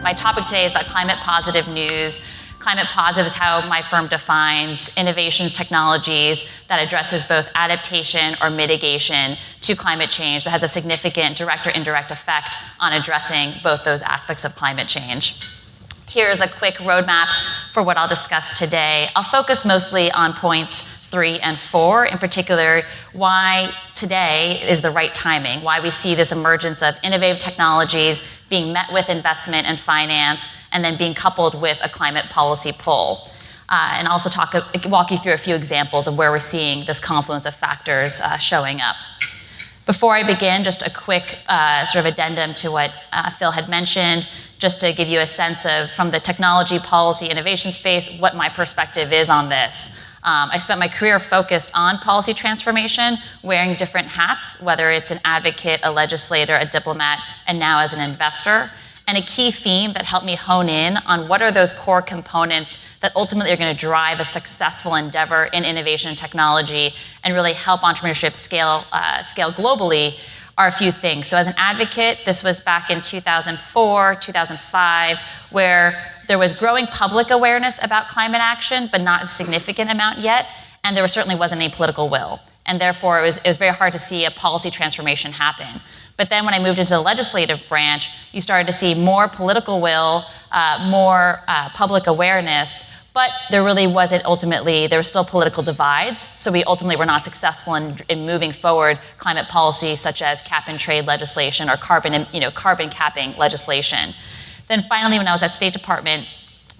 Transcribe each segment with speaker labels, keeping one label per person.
Speaker 1: My topic today is about climate positive news. Climate positive is how my firm defines innovations, technologies that addresses both adaptation or mitigation to climate change that has a significant direct or indirect effect on addressing both those aspects of climate change. Here's a quick roadmap for what I'll discuss today. I'll focus mostly on points 3 and 4, in particular, why today is the right timing, why we see this emergence of innovative technologies being met with investment and finance, and then being coupled with a climate policy pull. And also walk you through a few examples of where we're seeing this confluence of factors showing up. Before I begin, just a quick sort of addendum to what Phil had mentioned, just to give you a sense of, from the technology, policy, innovation space, what my perspective is on this. I spent my career focused on policy transformation, wearing different hats, whether it's an advocate, a legislator, a diplomat, and now as an investor. And a key theme that helped me hone in on what are those core components that ultimately are going to drive a successful endeavor in innovation and technology and really help entrepreneurship scale globally are a few things. So as an advocate, this was back in 2004, 2005, where there was growing public awareness about climate action, but not a significant amount yet, and there certainly wasn't any political will. And therefore, it was very hard to see a policy transformation happen. But then when I moved into the legislative branch, you started to see more political will, more public awareness, but there really wasn't ultimately, there were still political divides, so we ultimately were not successful in moving forward climate policy such as cap and trade legislation or carbon capping legislation. Then finally, when I was at State Department,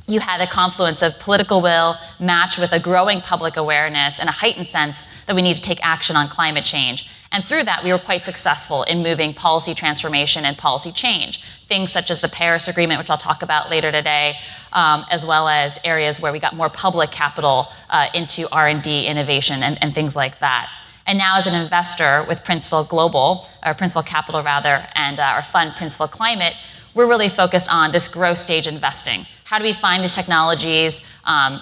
Speaker 1: you had a confluence of political will matched with a growing public awareness and a heightened sense that we need to take action on climate change. And through that, we were quite successful in moving policy transformation and policy change. Things such as the Paris Agreement, which I'll talk about later today, as well as areas where we got more public capital into R&D, innovation, and things like that. And now as an investor with Princeville Global, or Princeville Capital rather, and our fund Princeville Climate, we're really focused on this growth stage investing. How do we find these technologies?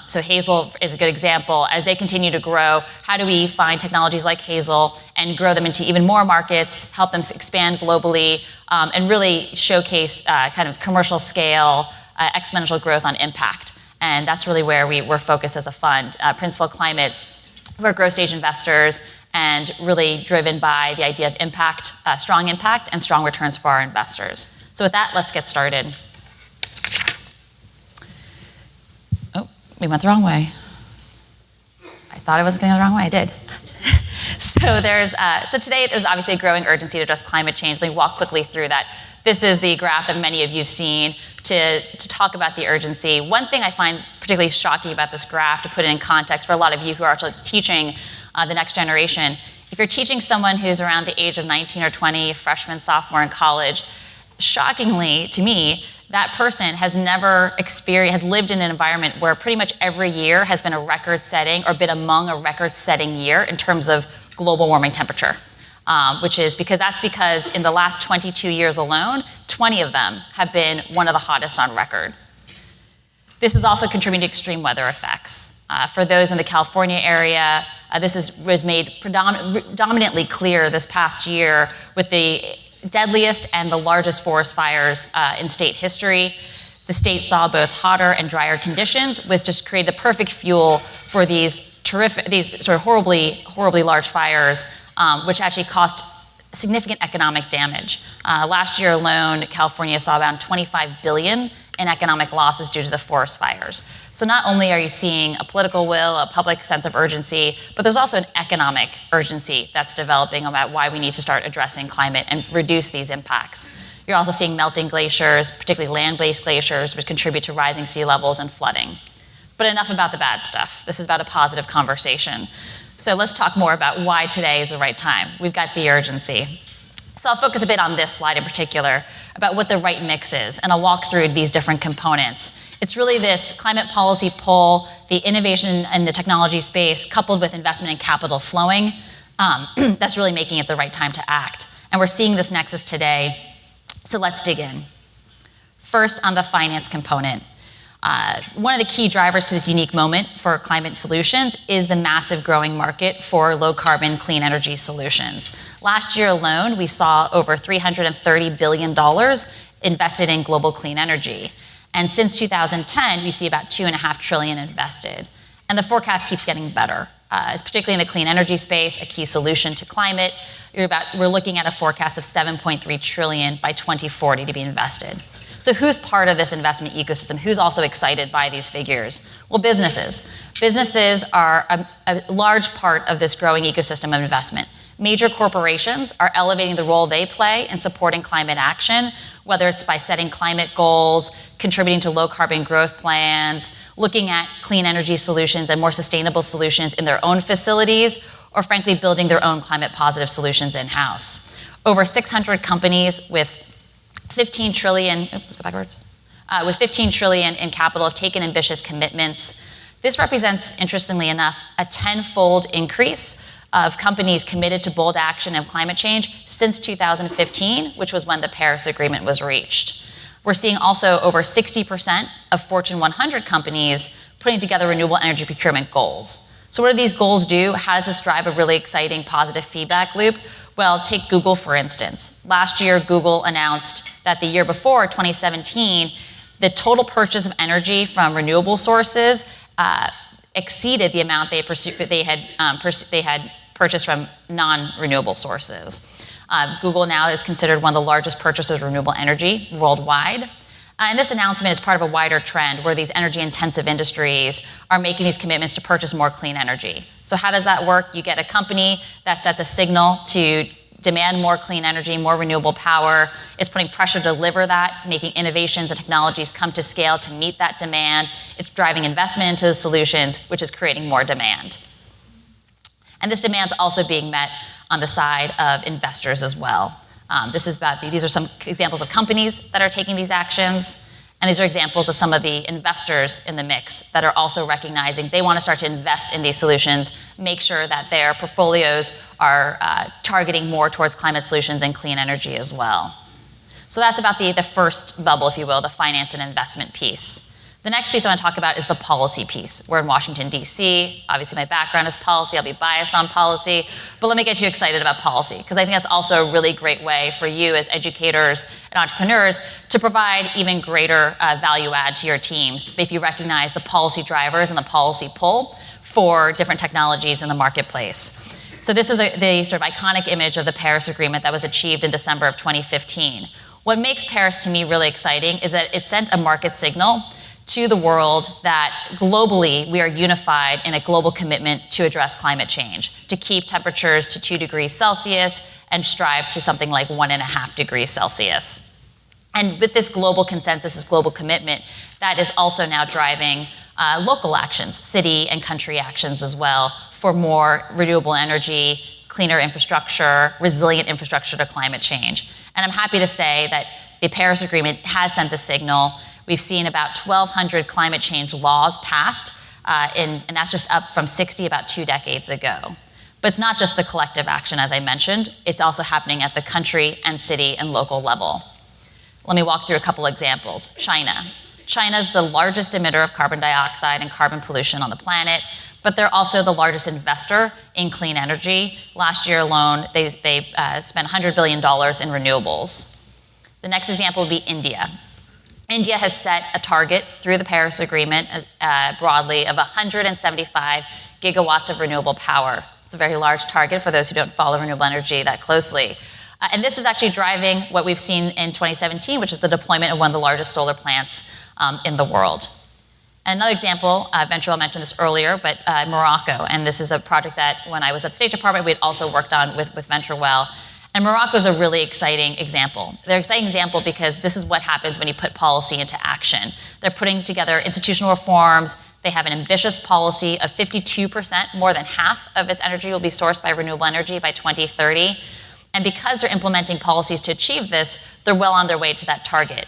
Speaker 1: So Hazel is a good example. As they continue to grow, how do we find technologies like Hazel and grow them into even more markets, help them expand globally, and really showcase kind of commercial scale, exponential growth on impact. And that's really where we're focused as a fund. Princeville Climate, we're growth stage investors and really driven by the idea of impact, strong impact, and strong returns for our investors. So with that, let's get started. Oh, we went the wrong way. I thought I was going the wrong way, I did. So today is obviously a growing urgency to address climate change. Let me walk quickly through that. This is the graph that many of you have seen to talk about the urgency. One thing I find particularly shocking about this graph, to put it in context for a lot of you who are actually teaching the next generation, if you're teaching someone who's around the age of 19 or 20, freshman, sophomore in college, shockingly to me, that person has lived in an environment where pretty much every year has been a record-setting or been among a record-setting year in terms of global warming temperature, which is because in the last 22 years alone, 20 of them have been one of the hottest on record. This is also contributing to extreme weather effects. For those in the California area, this was made predominantly clear this past year with the deadliest and the largest forest fires in state history. The state saw both hotter and drier conditions, which just created the perfect fuel for these sort of horribly large fires, which actually caused significant economic damage. Last year alone, California saw around $25 billion in economic losses due to the forest fires. So not only are you seeing a political will, a public sense of urgency, but there's also an economic urgency that's developing about why we need to start addressing climate and reduce these impacts. You're also seeing melting glaciers, particularly land-based glaciers, which contribute to rising sea levels and flooding. But enough about the bad stuff. This is about a positive conversation. So let's talk more about why today is the right time. We've got the urgency. So I'll focus a bit on this slide in particular about what the right mix is, and I'll walk through these different components. It's really this climate policy pull, the innovation in the technology space, coupled with investment and capital flowing, that's really making it the right time to act. And we're seeing this nexus today, so let's dig in. First, on the finance component. One of the key drivers to this unique moment for climate solutions is the massive growing market for low carbon clean energy solutions. Last year alone, we saw over $330 billion invested in global clean energy. And since 2010, we see about $2.5 trillion invested. And the forecast keeps getting better. Particularly in the clean energy space, a key solution to climate, we're looking at a forecast of $7.3 trillion by 2040 to be invested. So who's part of this investment ecosystem? Who's also excited by these figures? Well, businesses. Businesses are a large part of this growing ecosystem of investment. Major corporations are elevating the role they play in supporting climate action, whether it's by setting climate goals, contributing to low carbon growth plans, looking at clean energy solutions and more sustainable solutions in their own facilities, or frankly, building their own climate positive solutions in-house. Over 600 companies with 15 trillion, let's go backwards, with 15 trillion in capital have taken ambitious commitments. This represents, interestingly enough, a 10-fold increase of companies committed to bold action and climate change since 2015, which was when the Paris Agreement was reached. We're seeing also over 60% of Fortune 100 companies putting together renewable energy procurement goals. So what do these goals do? How does this drive a really exciting positive feedback loop? Well, take Google, for instance. Last year, Google announced that the year before, 2017, the total purchase of energy from renewable sources exceeded the amount they had purchased from non-renewable sources. Google now is considered one of the largest purchasers of renewable energy worldwide. And this announcement is part of a wider trend where these energy-intensive industries are making these commitments to purchase more clean energy. So how does that work? You get a company that sets a signal to demand more clean energy, more renewable power. It's putting pressure to deliver that, making innovations and technologies come to scale to meet that demand. It's driving investment into the solutions, which is creating more demand. And this demand is also being met on the side of investors as well. These are some examples of companies that are taking these actions, and these are examples of some of the investors in the mix that are also recognizing they want to start to invest in these solutions, make sure that their portfolios are targeting more towards climate solutions and clean energy as well. So that's about the first bubble, if you will, the finance and investment piece. The next piece I want to talk about is the policy piece. We're in Washington, D.C. Obviously, my background is policy. I'll be biased on policy. But let me get you excited about policy, because I think that's also a really great way for you as educators and entrepreneurs to provide even greater value add to your teams if you recognize the policy drivers and the policy pull for different technologies in the marketplace. So this is the sort of iconic image of the Paris Agreement that was achieved in December of 2015. What makes Paris, to me, really exciting is that it sent a market signal to the world that globally we are unified in a global commitment to address climate change, to keep temperatures to 2 degrees Celsius and strive to something like 1.5 degrees Celsius. And with this global consensus, this global commitment, that is also now driving local actions, city and country actions as well, for more renewable energy, cleaner infrastructure, resilient infrastructure to climate change. And I'm happy to say that the Paris Agreement has sent the signal. We've seen about 1,200 climate change laws passed, and that's just up from 60 about 2 decades ago. But it's not just the collective action, as I mentioned. It's also happening at the country and city and local level. Let me walk through a couple examples. China. China's the largest emitter of carbon dioxide and carbon pollution on the planet, but they're also the largest investor in clean energy. Last year alone, they spent $100 billion in renewables. The next example would be India. India has set a target through the Paris Agreement broadly of 175 gigawatts of renewable power. It's a very large target for those who don't follow renewable energy that closely. And this is actually driving what we've seen in 2017, which is the deployment of one of the largest solar plants in the world. Another example, VentureWell mentioned this earlier, but Morocco. And this is a project that when I was at the State Department, we had also worked on with VentureWell. And Morocco is a really exciting example. They're an exciting example because this is what happens when you put policy into action. They're putting together institutional reforms. They have an ambitious policy of 52%, more than half of its energy will be sourced by renewable energy by 2030. And because they're implementing policies to achieve this, they're well on their way to that target.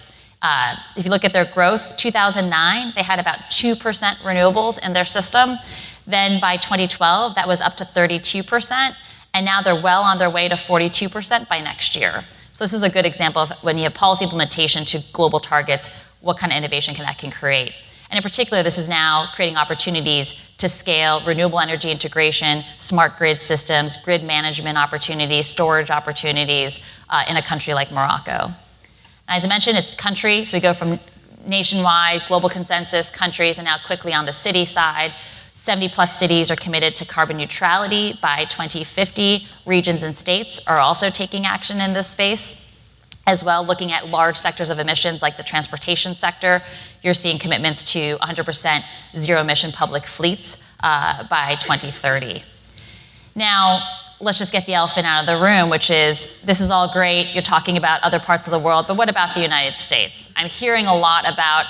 Speaker 1: If you look at their growth, 2009, they had about 2% renewables in their system. Then by 2012, that was up to 32%. And now they're well on their way to 42% by next year. So this is a good example of when you have policy implementation to global targets, what kind of innovation that can create. And in particular, this is now creating opportunities to scale renewable energy integration, smart grid systems, grid management opportunities, storage opportunities in a country like Morocco. As I mentioned, it's country, so we go from nationwide, global consensus, countries, and now quickly on the city side. 70 plus cities are committed to carbon neutrality by 2050. Regions and states are also taking action in this space. As well, looking at large sectors of emissions like the transportation sector, you're seeing commitments to 100% zero emission public fleets by 2030. Now, let's just get the elephant out of the room, which is, this is all great, you're talking about other parts of the world, but what about the United States? I'm hearing a lot about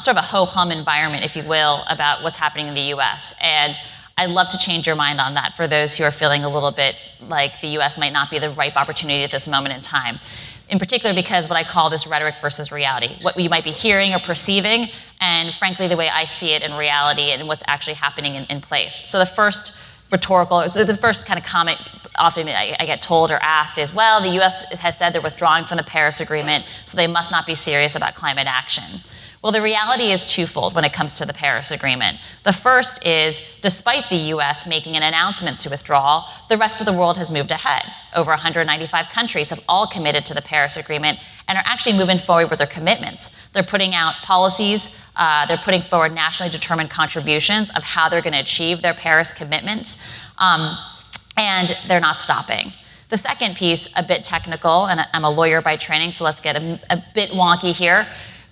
Speaker 1: sort of a ho-hum environment, if you will, about what's happening in the US. And I'd love to change your mind on that for those who are feeling a little bit like the US might not be the ripe opportunity at this moment in time. In particular, because what I call this rhetoric versus reality, what you might be hearing or perceiving, and frankly, the way I see it in reality and what's actually happening in place. So the first the first kind of comment often I get told or asked is, well, the US has said they're withdrawing from the Paris Agreement, so they must not be serious about climate action. Well, the reality is twofold when it comes to the Paris Agreement. The first is, despite the US making an announcement to withdraw, the rest of the world has moved ahead. Over 195 countries have all committed to the Paris Agreement and are actually moving forward with their commitments. They're putting out policies, they're putting forward nationally determined contributions of how they're gonna achieve their Paris commitments, and they're not stopping. The second piece, a bit technical, and I'm a lawyer by training, so let's get a bit wonky here.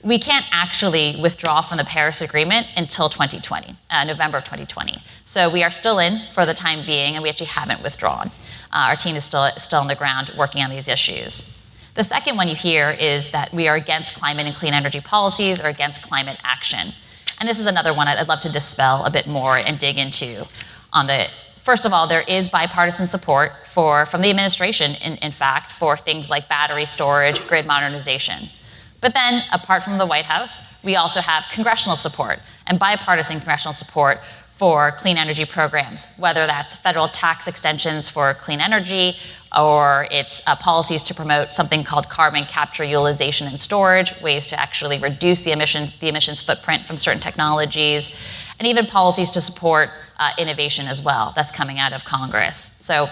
Speaker 1: We can't actually withdraw from the Paris Agreement until 2020, November of 2020. So we are still in for the time being, and we actually haven't withdrawn. Our team is still on the ground working on these issues. The second one you hear is that we are against climate and clean energy policies or against climate action. And this is another one I'd love to dispel a bit more and dig into. First of all, there is bipartisan support from the administration, in fact, for things like battery storage, grid modernization. But then, apart from the White House, we also have congressional support and bipartisan congressional support for clean energy programs, whether that's federal tax extensions for clean energy, or it's policies to promote something called carbon capture, utilization, and storage, ways to actually reduce the emissions footprint from certain technologies, and even policies to support innovation as well. That's coming out of Congress. So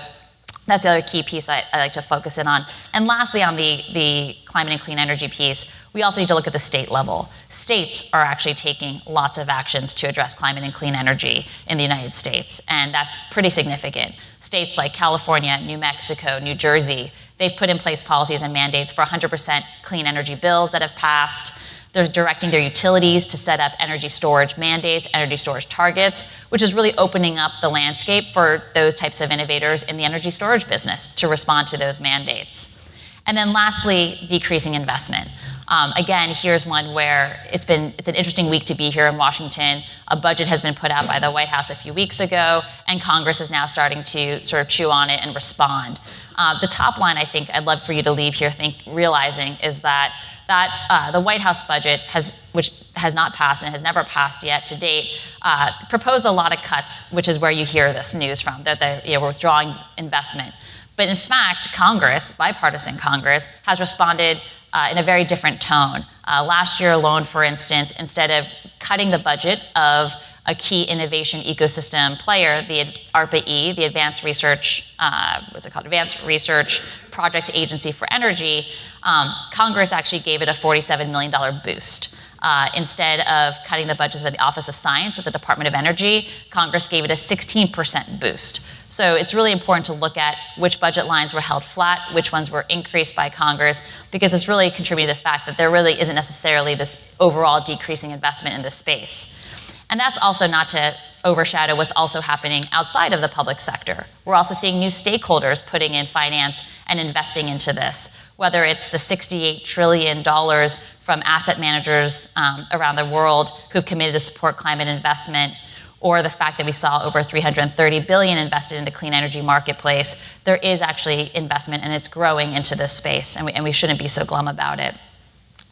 Speaker 1: that's the other key piece I like to focus in on. And lastly, on the climate and clean energy piece, we also need to look at the state level. States are actually taking lots of actions to address climate and clean energy in the United States, and that's pretty significant. States like California, New Mexico, New Jersey, they've put in place policies and mandates for 100% clean energy bills that have passed. They're directing their utilities to set up energy storage mandates, energy storage targets, which is really opening up the landscape for those types of innovators in the energy storage business to respond to those mandates. And then lastly, decreasing investment. Again, here's one where it's an interesting week to be here in Washington. A budget has been put out by the White House a few weeks ago, and Congress is now starting to sort of chew on it and respond. The top line I think I'd love for you to leave here realizing is that the White House budget, which has not passed and has never passed yet to date, proposed a lot of cuts, which is where you hear this news from, that we're withdrawing investment. But in fact, Congress, bipartisan Congress, has responded in a very different tone. Last year alone, for instance, instead of cutting the budget of a key innovation ecosystem player, the ARPA-E, the Advanced Research, Advanced Research Projects Agency for Energy, Congress actually gave it a $47 million boost. Instead of cutting the budget of the Office of Science at the Department of Energy, Congress gave it a 16% boost. So it's really important to look at which budget lines were held flat, which ones were increased by Congress, because it's really contributing to the fact that there really isn't necessarily this overall decreasing investment in this space. And that's also not to overshadow what's also happening outside of the public sector. We're also seeing new stakeholders putting in finance and investing into this, whether it's the $68 trillion from asset managers around the world who've committed to support climate investment, or the fact that we saw over $330 billion invested in the clean energy marketplace. There is actually investment, and it's growing into this space, and we shouldn't be so glum about it.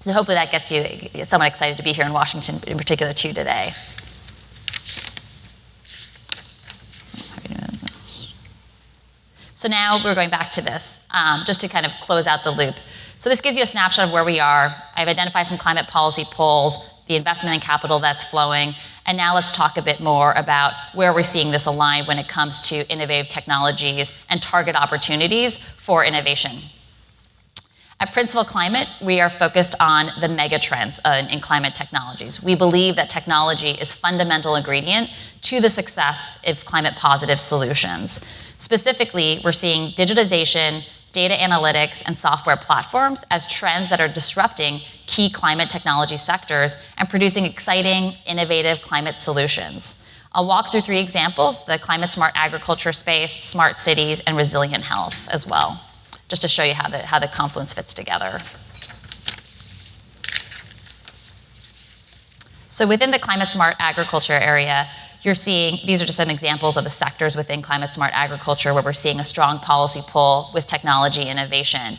Speaker 1: So hopefully that gets you somewhat excited to be here in Washington, in particular, too, today. So now we're going back to this, just to kind of close out the loop. So this gives you a snapshot of where we are. I've identified some climate policy polls, the investment in capital that's flowing, and now let's talk a bit more about where we're seeing this align when it comes to innovative technologies and target opportunities for innovation. At Princeville Climate, we are focused on the mega trends in climate technologies. We believe that technology is a fundamental ingredient to the success of climate positive solutions. Specifically, we're seeing digitization, data analytics, and software platforms as trends that are disrupting key climate technology sectors and producing exciting, innovative climate solutions. I'll walk through 3 examples: the climate smart agriculture space, smart cities, and resilient health as well, just to show you how the confluence fits together. So within the climate smart agriculture area, you're seeing, these are just some examples of the sectors within climate smart agriculture where we're seeing a strong policy pull with technology innovation.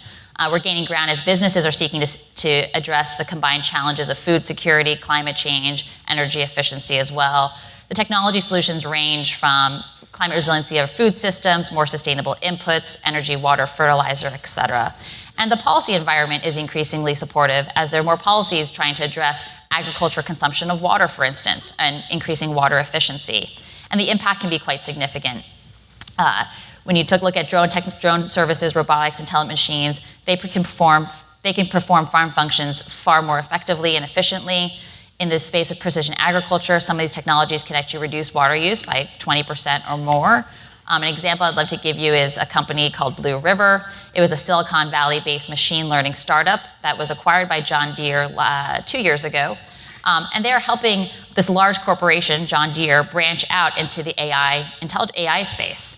Speaker 1: We're gaining ground as businesses are seeking to address the combined challenges of food security, climate change, energy efficiency as well. The technology solutions range from climate resiliency of food systems, more sustainable inputs, energy, water, fertilizer, et cetera. And the policy environment is increasingly supportive as there are more policies trying to address agriculture consumption of water, for instance, and increasing water efficiency. And the impact can be quite significant. When you took a look at drone services, robotics, and telemachines, they can perform farm functions far more effectively and efficiently. In the space of precision agriculture, some of these technologies can actually reduce water use by 20% or more. An example I'd love to give you is a company called Blue River. It was a Silicon Valley-based machine learning startup that was acquired by John Deere 2 years ago. And they're helping this large corporation, John Deere, branch out into the intelligent AI space.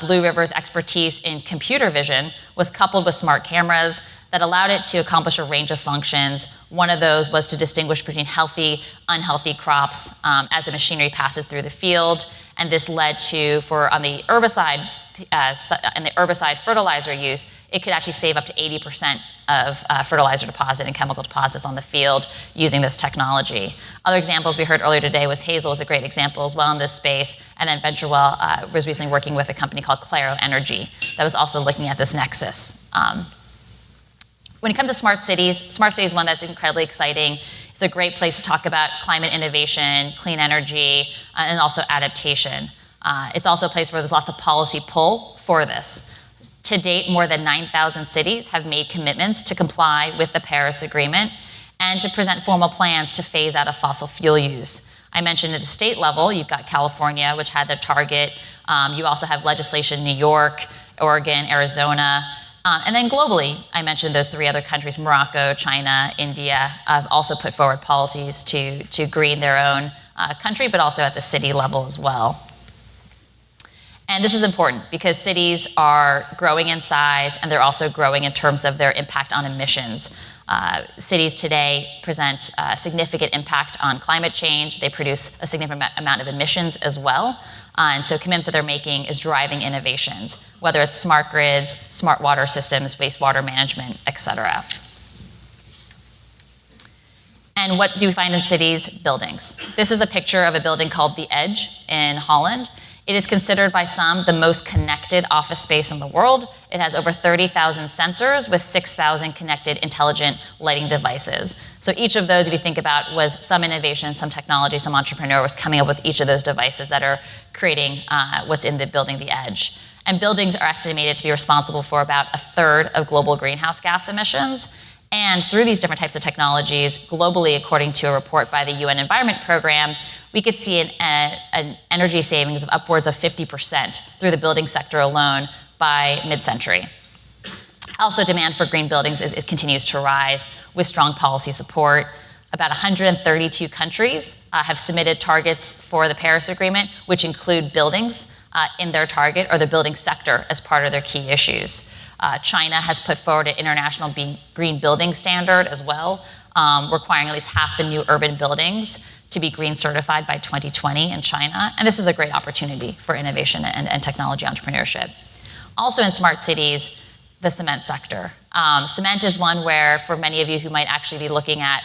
Speaker 1: Blue River's expertise in computer vision was coupled with smart cameras that allowed it to accomplish a range of functions. One of those was to distinguish between healthy, unhealthy crops as the machinery passes through the field. And this led to, on the herbicide fertilizer use, it could actually save up to 80% of fertilizer deposit and chemical deposits on the field using this technology. Other examples we heard earlier today was Hazel is a great example as well in this space. And then VentureWell was recently working with a company called Claro Energy that was also looking at this nexus. When it comes to smart cities is one that's incredibly exciting. It's a great place to talk about climate innovation, clean energy, and also adaptation. It's also a place where there's lots of policy pull for this. To date, more than 9,000 cities have made commitments to comply with the Paris Agreement and to present formal plans to phase out of fossil fuel use. I mentioned at the state level, you've got California, which had their target. You also have legislation in New York, Oregon, Arizona. And then globally, I mentioned those 3 other countries, Morocco, China, India, have also put forward policies to green their own country, but also at the city level as well. And this is important because cities are growing in size and they're also growing in terms of their impact on emissions. Cities today present a significant impact on climate change. They produce a significant amount of emissions as well. And so commitments that they're making is driving innovations, whether it's smart grids, smart water systems, wastewater management, et cetera. And what do we find in cities? Buildings. This is a picture of a building called The Edge in Holland. It is considered by some the most connected office space in the world. It has over 30,000 sensors with 6,000 connected intelligent lighting devices. So each of those, if you think about, was some innovation, some technology, some entrepreneur was coming up with each of those devices that are creating what's in the building, The Edge. And buildings are estimated to be responsible for about 1/3 of global greenhouse gas emissions. And through these different types of technologies, globally, according to a report by the UN Environment Program, we could see an energy savings of upwards of 50% through the building sector alone by mid-century. Also, demand for green buildings it continues to rise with strong policy support. About 132 countries have submitted targets for the Paris Agreement, which include buildings in their target or the building sector as part of their key issues. China has put forward an international green building standard as well, requiring at least half the new urban buildings to be green certified by 2020 in China. And this is a great opportunity for innovation and technology entrepreneurship. Also in smart cities, the cement sector. Cement is one where, for many of you who might actually be looking at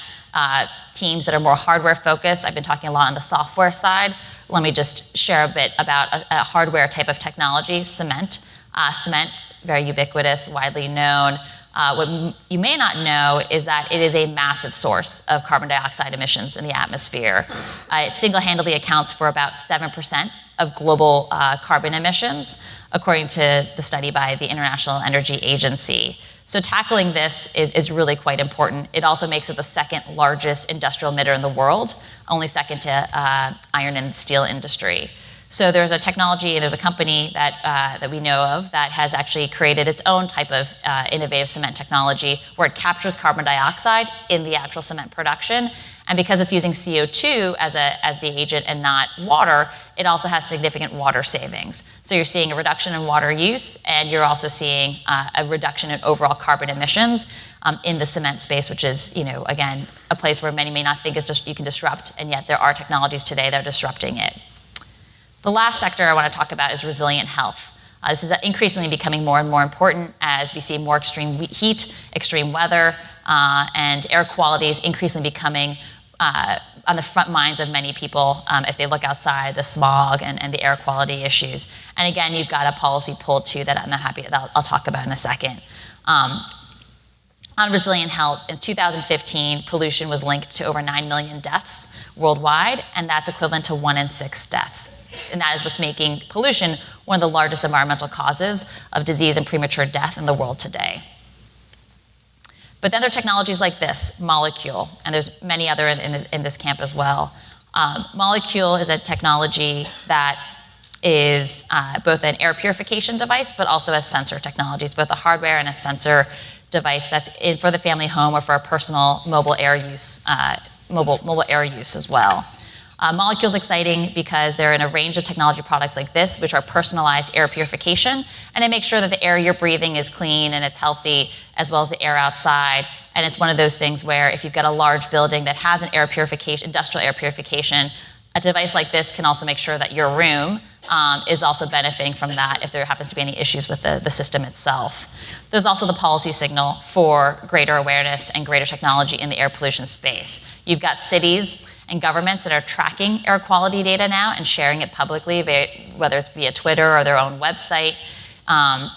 Speaker 1: teams that are more hardware focused, I've been talking a lot on the software side. Let me just share a bit about a hardware type of technology, cement. Cement, very ubiquitous, widely known. What you may not know is that it is a massive source of carbon dioxide emissions in the atmosphere. It single-handedly accounts for about 7% of global carbon emissions, according to the study by the International Energy Agency. So tackling this is really quite important. It also makes it the second largest industrial emitter in the world, only second to iron and steel industry. So there's a technology, there's a company that we know of that has actually created its own type of innovative cement technology where it captures carbon dioxide in the actual cement production. And because it's using CO2 as the agent and not water, it also has significant water savings. So you're seeing a reduction in water use, and you're also seeing a reduction in overall carbon emissions in the cement space, which is, again, a place where many may not think is just you can disrupt, and yet there are technologies today that are disrupting it. The last sector I want to talk about is resilient health. This is increasingly becoming more and more important as we see more extreme heat, extreme weather, and air quality is increasingly becoming on the front minds of many people if they look outside, the smog and the air quality issues. And again, you've got a policy pull too that I'll talk about in a second. On resilient health, in 2015, pollution was linked to over 9 million deaths worldwide, and that's equivalent to 1 in 6 deaths. And that is what's making pollution one of the largest environmental causes of disease and premature death in the world today. But then there are technologies like this, Molecule, and there's many other in this camp as well. Molecule is a technology that is both an air purification device, but also a sensor technology. It's both a hardware and a sensor device that's for the family home or for a personal mobile air use as well. Molecule is exciting because they're in a range of technology products like this, which are personalized air purification, and it makes sure that the air you're breathing is clean and it's healthy, as well as the air outside. And it's one of those things where if you've got a large building that has an air purification, industrial air purification, a device like this can also make sure that your room is also benefiting from that if there happens to be any issues with the system itself. There's also the policy signal for greater awareness and greater technology in the air pollution space. You've got cities and governments that are tracking air quality data now and sharing it publicly, whether it's via Twitter or their own website.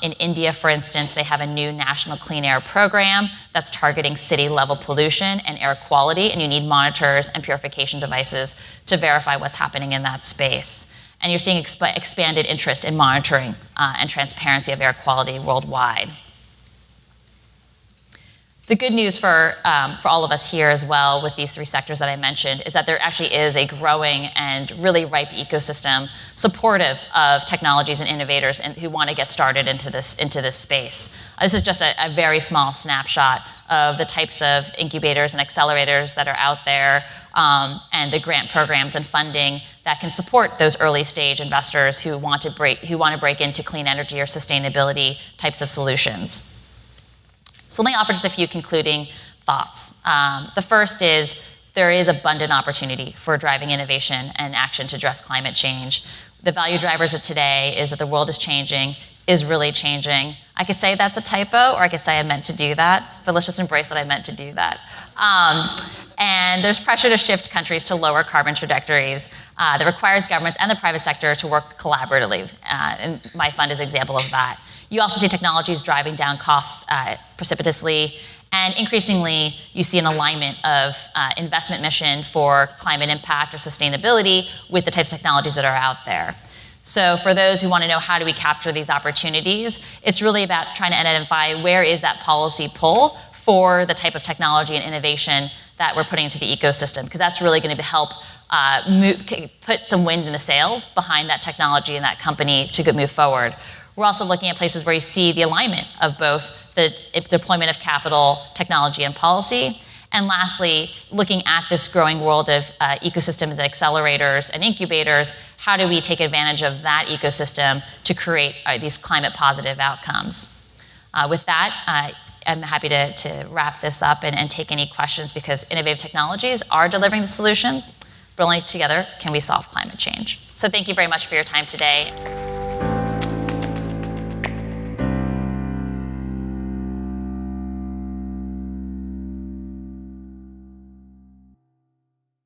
Speaker 1: In India, for instance, they have a new national clean air program that's targeting city-level pollution and air quality, and you need monitors and purification devices to verify what's happening in that space. And you're seeing expanded interest in monitoring and transparency of air quality worldwide. The good news for all of us here as well with these three sectors that I mentioned is that there actually is a growing and really ripe ecosystem supportive of technologies and innovators who want to get started into this space. This is just a very small snapshot of the types of incubators and accelerators that are out there and the grant programs and funding that can support those early stage investors who want to break into clean energy or sustainability types of solutions. So let me offer just a few concluding thoughts. The first is there is abundant opportunity for driving innovation and action to address climate change. The value drivers of today is that the world is changing, is really changing. I could say that's a typo, or I could say I meant to do that, but let's just embrace that I meant to do that. And there's pressure to shift countries to lower carbon trajectories that requires governments and the private sector to work collaboratively. And my fund is an example of that. You also see technologies driving down costs precipitously, and increasingly you see an alignment of investment mission for climate impact or sustainability with the types of technologies that are out there. So for those who want to know how do we capture these opportunities, it's really about trying to identify where is that policy pull for the type of technology and innovation that we're putting into the ecosystem, because that's really going to help put some wind in the sails behind that technology and that company to move forward. We're also looking at places where you see the alignment of both the deployment of capital, technology, and policy. And lastly, looking at this growing world of ecosystems and accelerators and incubators, how do we take advantage of that ecosystem to create these climate positive outcomes? With that, I'm happy to wrap this up and take any questions, because innovative technologies are delivering the solutions, but only together can we solve climate change. So thank you very much for your time today.